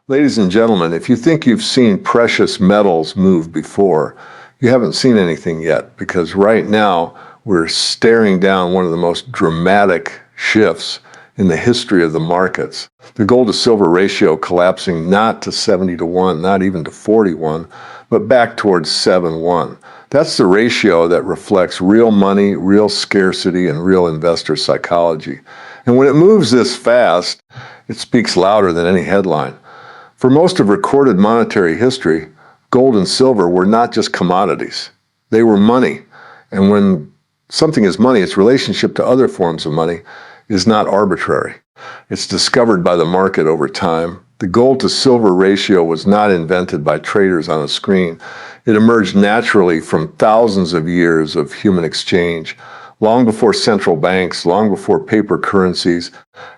Ladies and gentlemen, if you think you've seen precious metals move before, you haven't seen anything yet, because right now we're staring down one of the most dramatic shifts in the history of the markets. The gold to silver ratio collapsing not to 70 to 1, not even to 41, but back towards 7-1. That's the ratio that reflects real money, real scarcity, and real investor psychology. And when it moves this fast, it speaks louder than any headline. For most of recorded monetary history, gold and silver were not just commodities. They were money. And when something is money, its relationship to other forms of money is not arbitrary. It's discovered by the market over time. The gold to silver ratio was not invented by traders on a screen. It emerged naturally from thousands of years of human exchange, long before central banks, long before paper currencies,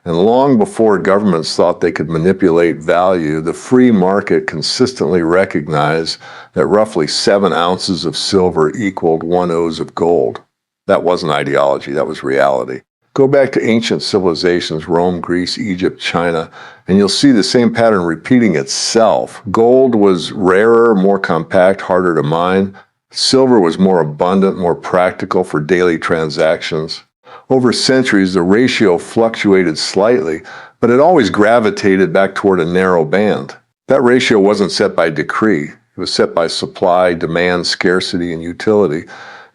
and long before governments thought they could manipulate value. The free market consistently recognized that roughly 7 ounces of silver equaled 1 oz of gold. That wasn't ideology, that was reality. Go back to ancient civilizations, Rome, Greece, Egypt, China, and you'll see the same pattern repeating itself. Gold was rarer, more compact, harder to mine. Silver was more abundant, more practical for daily transactions. Over centuries, the ratio fluctuated slightly, but it always gravitated back toward a narrow band. That ratio wasn't set by decree. It was set by supply, demand, scarcity, and utility.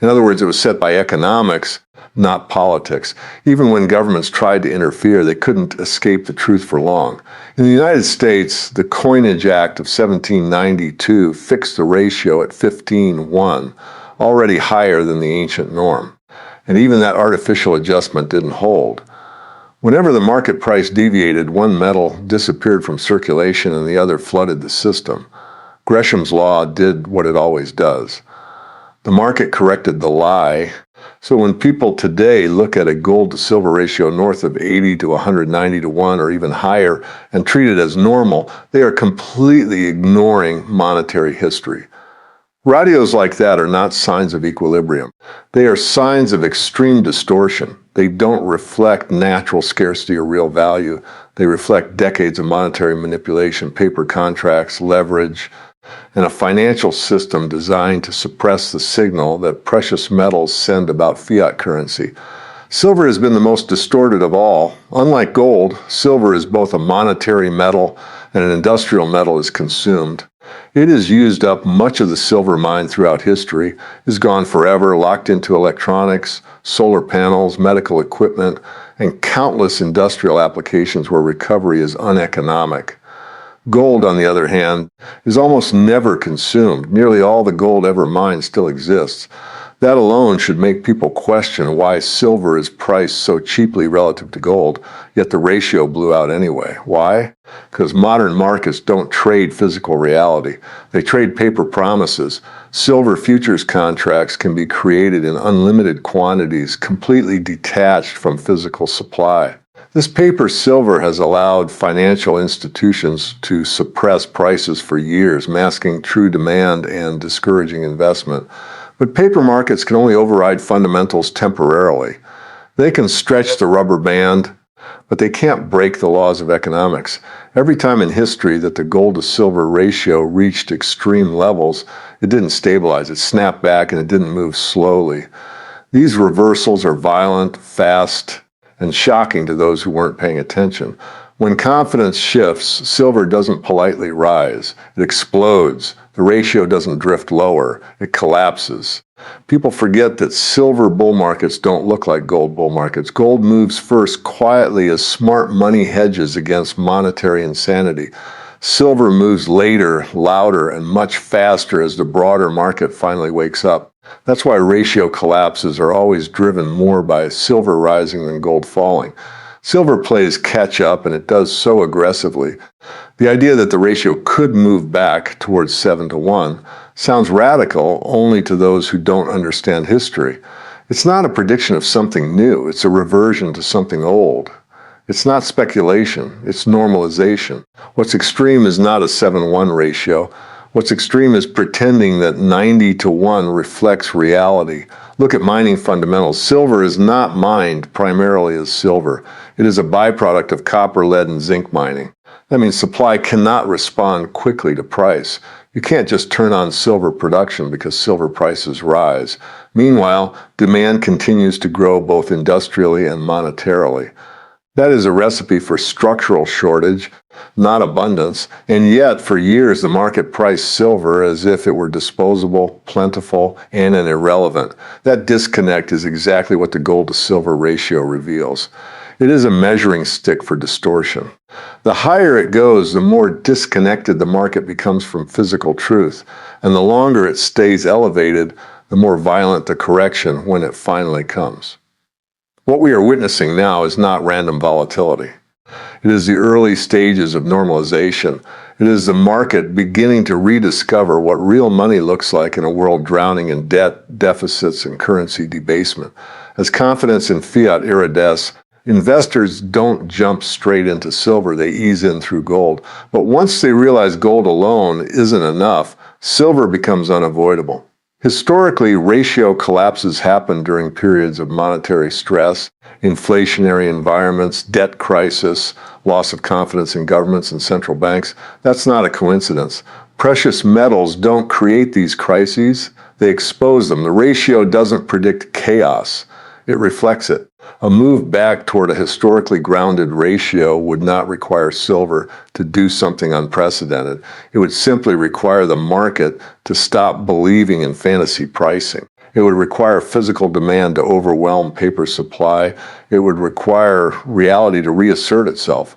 In other words, it was set by economics, not politics. Even when governments tried to interfere, they couldn't escape the truth for long. In the United States, the Coinage Act of 1792 fixed the ratio at 15:1, already higher than the ancient norm. And even that artificial adjustment didn't hold. Whenever the market price deviated, one metal disappeared from circulation and the other flooded the system. Gresham's law did what it always does. The market corrected the lie. So when people today look at a gold to silver ratio north of 80 to 190 to 1 or even higher and treat it as normal, they are completely ignoring monetary history. Ratios like that are not signs of equilibrium. They are signs of extreme distortion. They don't reflect natural scarcity or real value. They reflect decades of monetary manipulation, paper contracts, leverage, and a financial system designed to suppress the signal that precious metals send about fiat currency. Silver has been the most distorted of all. Unlike gold, silver is both a monetary metal and an industrial metal is consumed. It has used up much of the silver mine throughout history, is gone forever, locked into electronics, solar panels, medical equipment, and countless industrial applications where recovery is uneconomic. Gold, on the other hand, is almost never consumed. Nearly all the gold ever mined still exists. That alone should make people question why silver is priced so cheaply relative to gold, yet the ratio blew out anyway. Why? Because modern markets don't trade physical reality. They trade paper promises. Silver futures contracts can be created in unlimited quantities, completely detached from physical supply. This paper silver has allowed financial institutions to suppress prices for years, masking true demand and discouraging investment. But paper markets can only override fundamentals temporarily. They can stretch the rubber band, but they can't break the laws of economics. Every time in history that the gold to silver ratio reached extreme levels, it didn't stabilize, it snapped back and it didn't move slowly. These reversals are violent, fast, and shocking to those who weren't paying attention. When confidence shifts, silver doesn't politely rise. It explodes. The ratio doesn't drift lower. It collapses. People forget that silver bull markets don't look like gold bull markets. Gold moves first quietly as smart money hedges against monetary insanity. Silver moves later, louder, and much faster as the broader market finally wakes up. That's why ratio collapses are always driven more by silver rising than gold falling. Silver plays catch up, and it does so aggressively. The idea that the ratio could move back towards 7 to 1 sounds radical only to those who don't understand history. It's not a prediction of something new. It's a reversion to something old. It's not speculation. It's normalization. What's extreme is not a 7-1 ratio. What's extreme is pretending that 90 to 1 reflects reality. Look at mining fundamentals. Silver is not mined primarily as silver. It is a byproduct of copper, lead, and zinc mining. That means supply cannot respond quickly to price. You can't just turn on silver production because silver prices rise. Meanwhile, demand continues to grow both industrially and monetarily. That is a recipe for structural shortage, not abundance, and yet for years the market priced silver as if it were disposable, plentiful, and irrelevant. That disconnect is exactly what the gold to silver ratio reveals. It is a measuring stick for distortion. The higher it goes, the more disconnected the market becomes from physical truth, and the longer it stays elevated, the more violent the correction when it finally comes. What we are witnessing now is not random volatility. It is the early stages of normalization. It is the market beginning to rediscover what real money looks like in a world drowning in debt, deficits, and currency debasement. As confidence in fiat iridesces, investors don't jump straight into silver, they ease in through gold. But once they realize gold alone isn't enough, silver becomes unavoidable. Historically, ratio collapses happen during periods of monetary stress, inflationary environments, debt crisis, loss of confidence in governments and central banks. That's not a coincidence. Precious metals don't create these crises, they expose them. The ratio doesn't predict chaos, it reflects it. A move back toward a historically grounded ratio would not require silver to do something unprecedented. It would simply require the market to stop believing in fantasy pricing. It would require physical demand to overwhelm paper supply. It would require reality to reassert itself.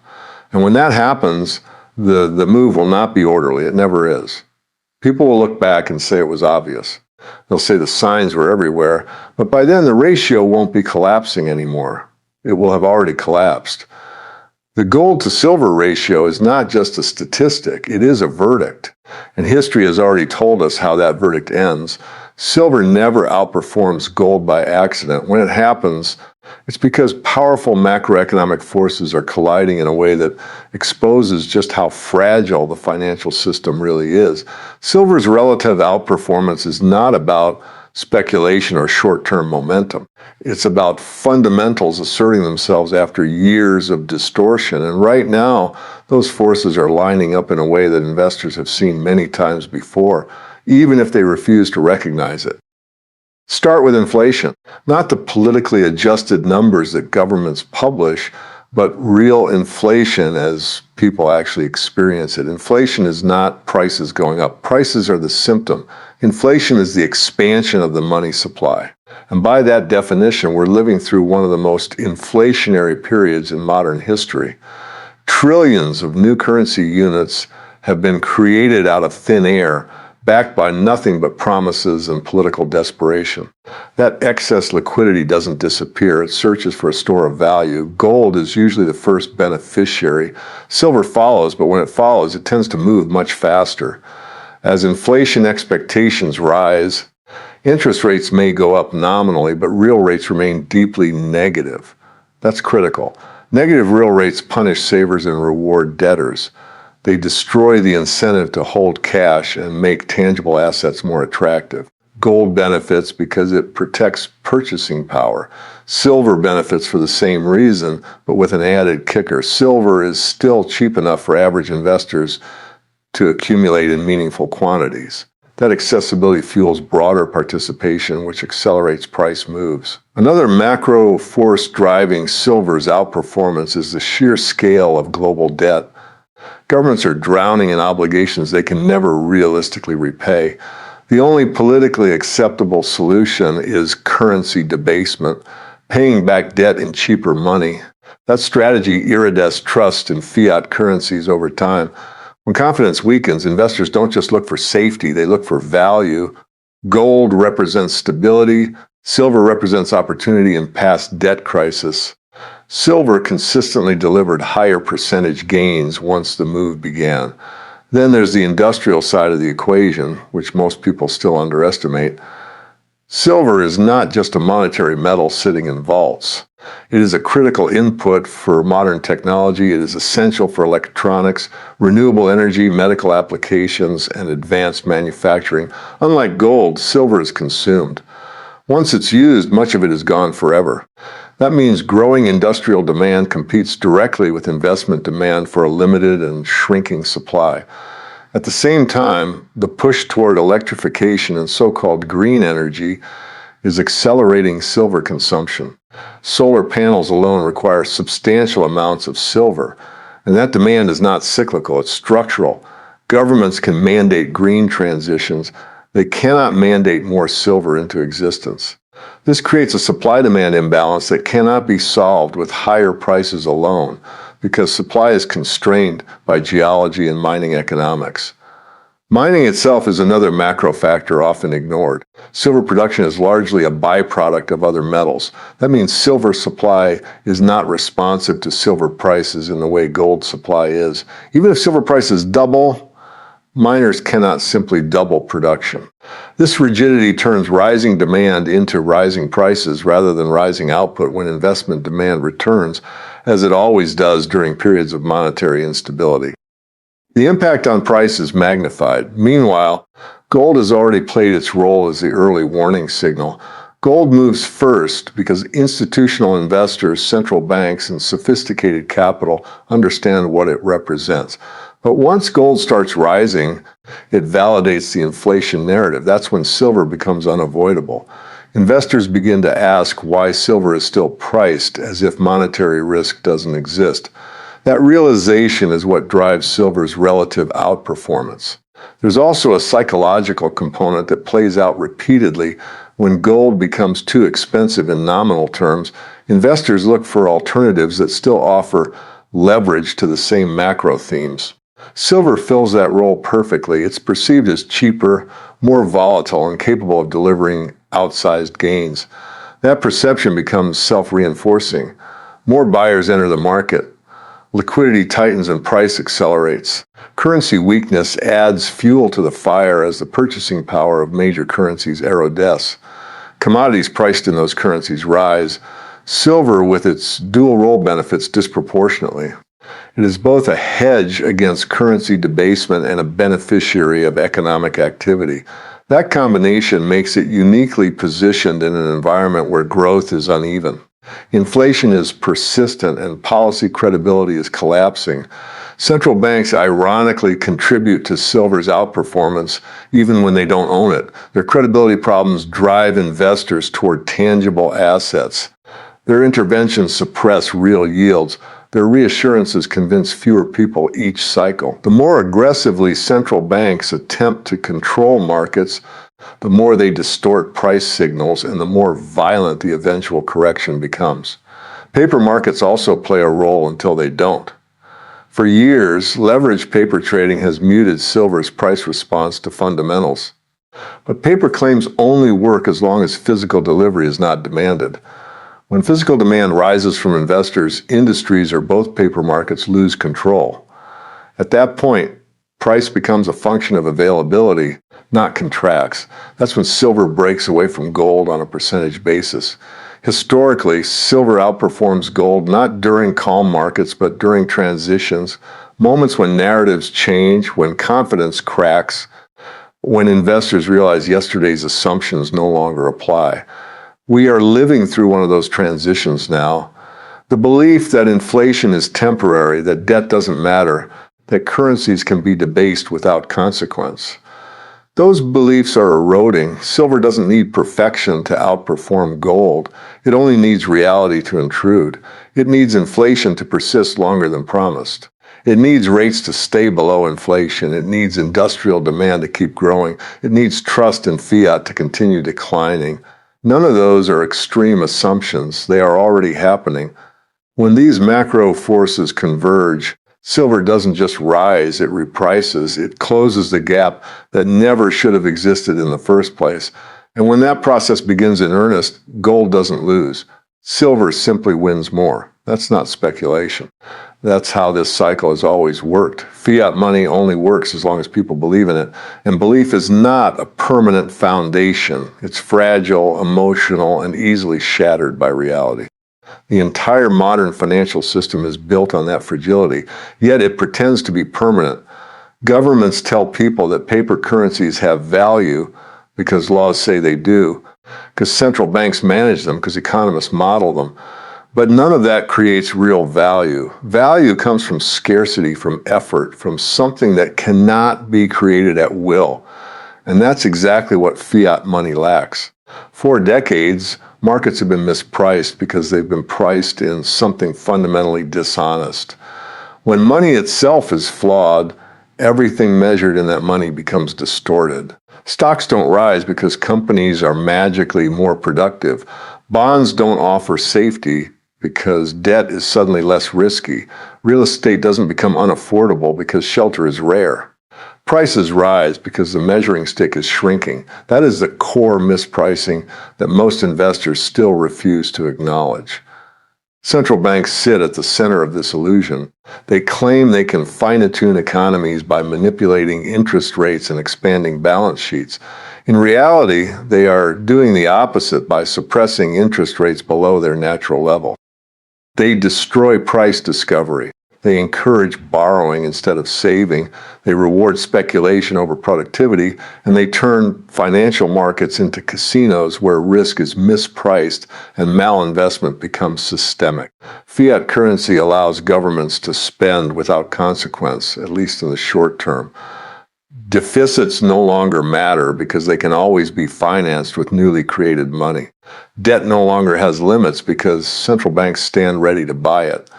And when that happens, the move will not be orderly. It never is. People will look back and say it was obvious. They'll say the signs were everywhere, but by then the ratio won't be collapsing anymore. It will have already collapsed. The gold to silver ratio is not just a statistic, it is a verdict. And history has already told us how that verdict ends. Silver never outperforms gold by accident. When it happens, it's because powerful macroeconomic forces are colliding in a way that exposes just how fragile the financial system really is. Silver's relative outperformance is not about speculation or short-term momentum. It's about fundamentals asserting themselves after years of distortion. And right now, those forces are lining up in a way that investors have seen many times before, even if they refuse to recognize it. Start with inflation, not the politically adjusted numbers that governments publish, but real inflation as people actually experience it. Inflation is not prices going up. Prices are the symptom. Inflation is the expansion of the money supply. And by that definition, we're living through one of the most inflationary periods in modern history. Trillions of new currency units have been created out of thin air, backed by nothing but promises and political desperation. That excess liquidity doesn't disappear. It searches for a store of value. Gold is usually the first beneficiary. Silver follows, but when it follows, it tends to move much faster. As inflation expectations rise, interest rates may go up nominally, but real rates remain deeply negative. That's critical. Negative real rates punish savers and reward debtors. They destroy the incentive to hold cash and make tangible assets more attractive. Gold benefits because it protects purchasing power. Silver benefits for the same reason, but with an added kicker. Silver is still cheap enough for average investors to accumulate in meaningful quantities. That accessibility fuels broader participation, which accelerates price moves. Another macro force driving silver's outperformance is the sheer scale of global debt. Governments are drowning in obligations they can never realistically repay. The only politically acceptable solution is currency debasement, paying back debt in cheaper money. That strategy erodes trust in fiat currencies over time. When confidence weakens, investors don't just look for safety, they look for value. Gold represents stability, silver represents opportunity in past debt crisis. Silver consistently delivered higher percentage gains once the move began. Then there's the industrial side of the equation, which most people still underestimate. Silver is not just a monetary metal sitting in vaults. It is a critical input for modern technology. It is essential for electronics, renewable energy, medical applications, and advanced manufacturing. Unlike gold, silver is consumed. Once it's used, much of it is gone forever. That means growing industrial demand competes directly with investment demand for a limited and shrinking supply. At the same time, the push toward electrification and so-called green energy is accelerating silver consumption. Solar panels alone require substantial amounts of silver, and that demand is not cyclical, it's structural. Governments can mandate green transitions. They cannot mandate more silver into existence. This creates a supply-demand imbalance that cannot be solved with higher prices alone, because supply is constrained by geology and mining economics. Mining itself is another macro factor often ignored. Silver production is largely a byproduct of other metals. That means silver supply is not responsive to silver prices in the way gold supply is. Even if silver prices double, miners cannot simply double production. This rigidity turns rising demand into rising prices rather than rising output when investment demand returns, as it always does during periods of monetary instability. The impact on price is magnified. Meanwhile, gold has already played its role as the early warning signal. Gold moves first because institutional investors, central banks, and sophisticated capital understand what it represents. But once gold starts rising, it validates the inflation narrative. That's when silver becomes unavoidable. Investors begin to ask why silver is still priced as if monetary risk doesn't exist. That realization is what drives silver's relative outperformance. There's also a psychological component that plays out repeatedly. When gold becomes too expensive in nominal terms, investors look for alternatives that still offer leverage to the same macro themes. Silver fills that role perfectly. It's perceived as cheaper, more volatile, and capable of delivering outsized gains. That perception becomes self-reinforcing. More buyers enter the market. Liquidity tightens and price accelerates. Currency weakness adds fuel to the fire as the purchasing power of major currencies erodes. Commodities priced in those currencies rise. Silver, with its dual role, benefits disproportionately. It is both a hedge against currency debasement and a beneficiary of economic activity. That combination makes it uniquely positioned in an environment where growth is uneven. Inflation is persistent and policy credibility is collapsing. Central banks ironically contribute to silver's outperformance even when they don't own it. Their credibility problems drive investors toward tangible assets. Their interventions suppress real yields. Their reassurances convince fewer people each cycle. The more aggressively central banks attempt to control markets, the more they distort price signals and the more violent the eventual correction becomes. Paper markets also play a role until they don't. For years, leveraged paper trading has muted silver's price response to fundamentals. But paper claims only work as long as physical delivery is not demanded. When physical demand rises from investors, industries or both paper markets lose control. At that point, price becomes a function of availability, not contracts. That's when silver breaks away from gold on a percentage basis. Historically, silver outperforms gold not during calm markets, but during transitions, moments when narratives change, when confidence cracks, when investors realize yesterday's assumptions no longer apply. We are living through one of those transitions now. The belief that inflation is temporary, that debt doesn't matter, that currencies can be debased without consequence. Those beliefs are eroding. Silver doesn't need perfection to outperform gold. It only needs reality to intrude. It needs inflation to persist longer than promised. It needs rates to stay below inflation. It needs industrial demand to keep growing. It needs trust in fiat to continue declining. None of those are extreme assumptions. They are already happening. When these macro forces converge, silver doesn't just rise, it reprices. It closes the gap that never should have existed in the first place. And when that process begins in earnest, gold doesn't lose. Silver simply wins more. That's not speculation. That's how this cycle has always worked. Fiat money only works as long as people believe in it. And belief is not a permanent foundation. It's fragile, emotional, and easily shattered by reality. The entire modern financial system is built on that fragility, yet it pretends to be permanent. Governments tell people that paper currencies have value because laws say they do, because central banks manage them, because economists model them. But none of that creates real value. Value comes from scarcity, from effort, from something that cannot be created at will. And that's exactly what fiat money lacks. For decades, markets have been mispriced because they've been priced in something fundamentally dishonest. When money itself is flawed, everything measured in that money becomes distorted. Stocks don't rise because companies are magically more productive. Bonds don't offer safety because debt is suddenly less risky. Real estate doesn't become unaffordable because shelter is rare. Prices rise because the measuring stick is shrinking. That is the core mispricing that most investors still refuse to acknowledge. Central banks sit at the center of this illusion. They claim they can fine-tune economies by manipulating interest rates and expanding balance sheets. In reality, they are doing the opposite by suppressing interest rates below their natural level. They destroy price discovery. They encourage borrowing instead of saving. They reward speculation over productivity, and they turn financial markets into casinos where risk is mispriced and malinvestment becomes systemic. Fiat currency allows governments to spend without consequence, at least in the short term. Deficits no longer matter because they can always be financed with newly created money. Debt no longer has limits because central banks stand ready to buy it.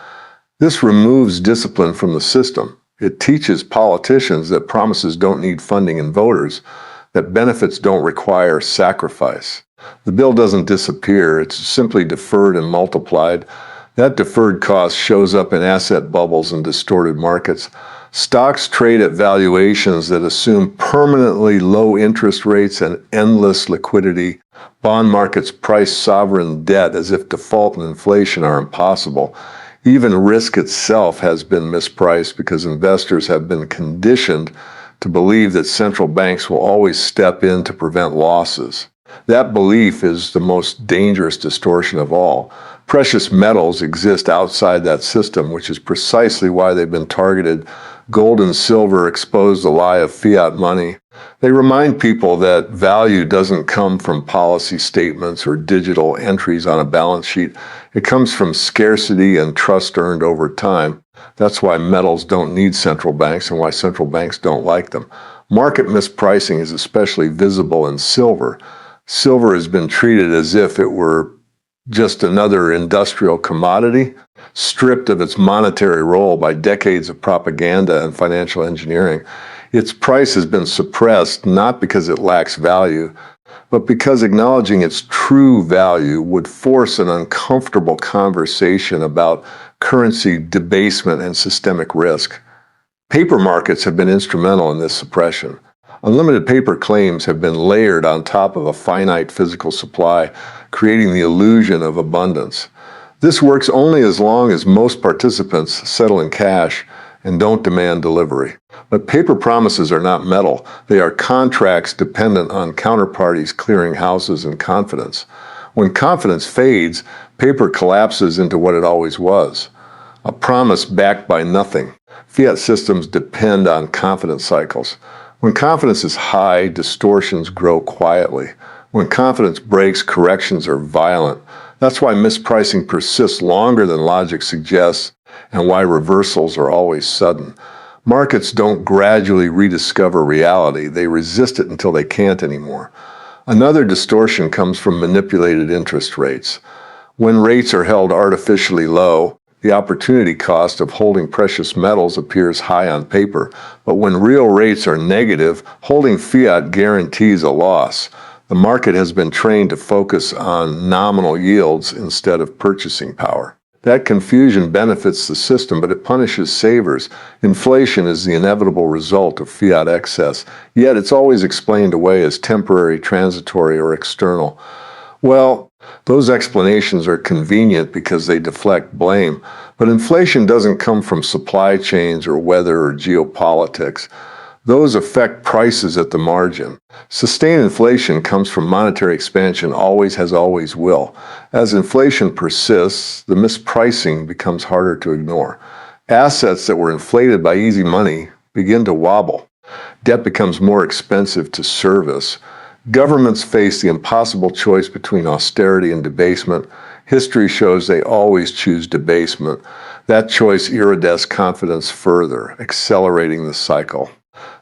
This removes discipline from the system. It teaches politicians that promises don't need funding in voters, that benefits don't require sacrifice. The bill doesn't disappear, it's simply deferred and multiplied. That deferred cost shows up in asset bubbles and distorted markets. Stocks trade at valuations that assume permanently low interest rates and endless liquidity. Bond markets price sovereign debt as if default and inflation are impossible. Even risk itself has been mispriced because investors have been conditioned to believe that central banks will always step in to prevent losses. That belief is the most dangerous distortion of all. Precious metals exist outside that system, which is precisely why they've been targeted. Gold and silver expose the lie of fiat money. They remind people that value doesn't come from policy statements or digital entries on a balance sheet. It comes from scarcity and trust earned over time. That's why metals don't need central banks and why central banks don't like them. Market mispricing is especially visible in silver. Silver has been treated as if it were just another industrial commodity, stripped of its monetary role by decades of propaganda and financial engineering. Its price has been suppressed not because it lacks value, but because acknowledging its true value would force an uncomfortable conversation about currency debasement and systemic risk. Paper markets have been instrumental in this suppression. Unlimited paper claims have been layered on top of a finite physical supply, creating the illusion of abundance. This works only as long as most participants settle in cash and don't demand delivery. But paper promises are not metal. They are contracts dependent on counterparties, clearing houses, and confidence. When confidence fades, paper collapses into what it always was, a promise backed by nothing. Fiat systems depend on confidence cycles. When confidence is high, distortions grow quietly. When confidence breaks, corrections are violent. That's why mispricing persists longer than logic suggests, and why reversals are always sudden. Markets don't gradually rediscover reality. They resist it until they can't anymore. Another distortion comes from manipulated interest rates. When rates are held artificially low, the opportunity cost of holding precious metals appears high on paper, but when real rates are negative, holding fiat guarantees a loss. The market has been trained to focus on nominal yields instead of purchasing power. That confusion benefits the system, but it punishes savers. Inflation is the inevitable result of fiat excess, yet it's always explained away as temporary, transitory, or external. Well, those explanations are convenient because they deflect blame, but inflation doesn't come from supply chains or weather or geopolitics. Those affect prices at the margin. Sustained inflation comes from monetary expansion, always has, always will. As inflation persists, the mispricing becomes harder to ignore. Assets that were inflated by easy money begin to wobble. Debt becomes more expensive to service. Governments face the impossible choice between austerity and debasement. History shows they always choose debasement. That choice irradiates confidence further, accelerating the cycle.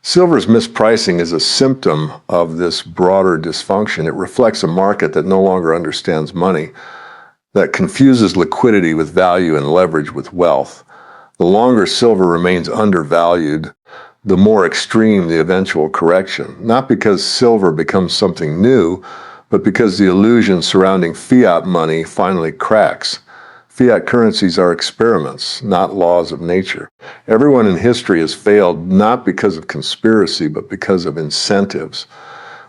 Silver's mispricing is a symptom of this broader dysfunction. It reflects a market that no longer understands money, that confuses liquidity with value and leverage with wealth. The longer silver remains undervalued, the more extreme the eventual correction, not because silver becomes something new, but because the illusion surrounding fiat money finally cracks. Fiat currencies are experiments, not laws of nature. Everyone in history has failed not because of conspiracy, but because of incentives.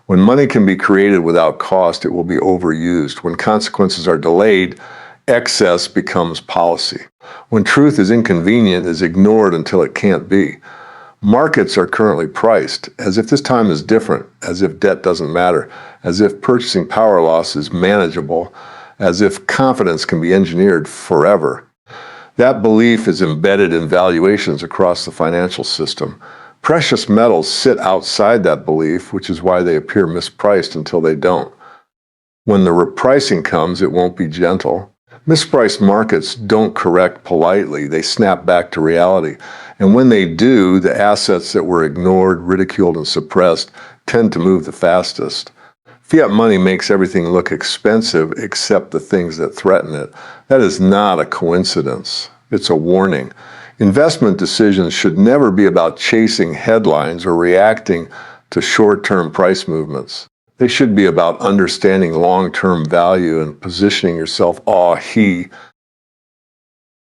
When money can be created without cost, it will be overused. When consequences are delayed, excess becomes policy. When truth is inconvenient, it is ignored until it can't be. Markets are currently priced as if this time is different, as if debt doesn't matter, as if purchasing power loss is manageable, as if confidence can be engineered forever. That belief is embedded in valuations across the financial system. Precious metals sit outside that belief, which is why they appear mispriced until they don't. When the repricing comes, it won't be gentle. Mispriced markets don't correct politely, they snap back to reality. And when they do, the assets that were ignored, ridiculed, and suppressed tend to move the fastest. Fiat money makes everything look expensive except the things that threaten it. That is not a coincidence. It's a warning. Investment decisions should never be about chasing headlines or reacting to short-term price movements. They should be about understanding long-term value and positioning yourself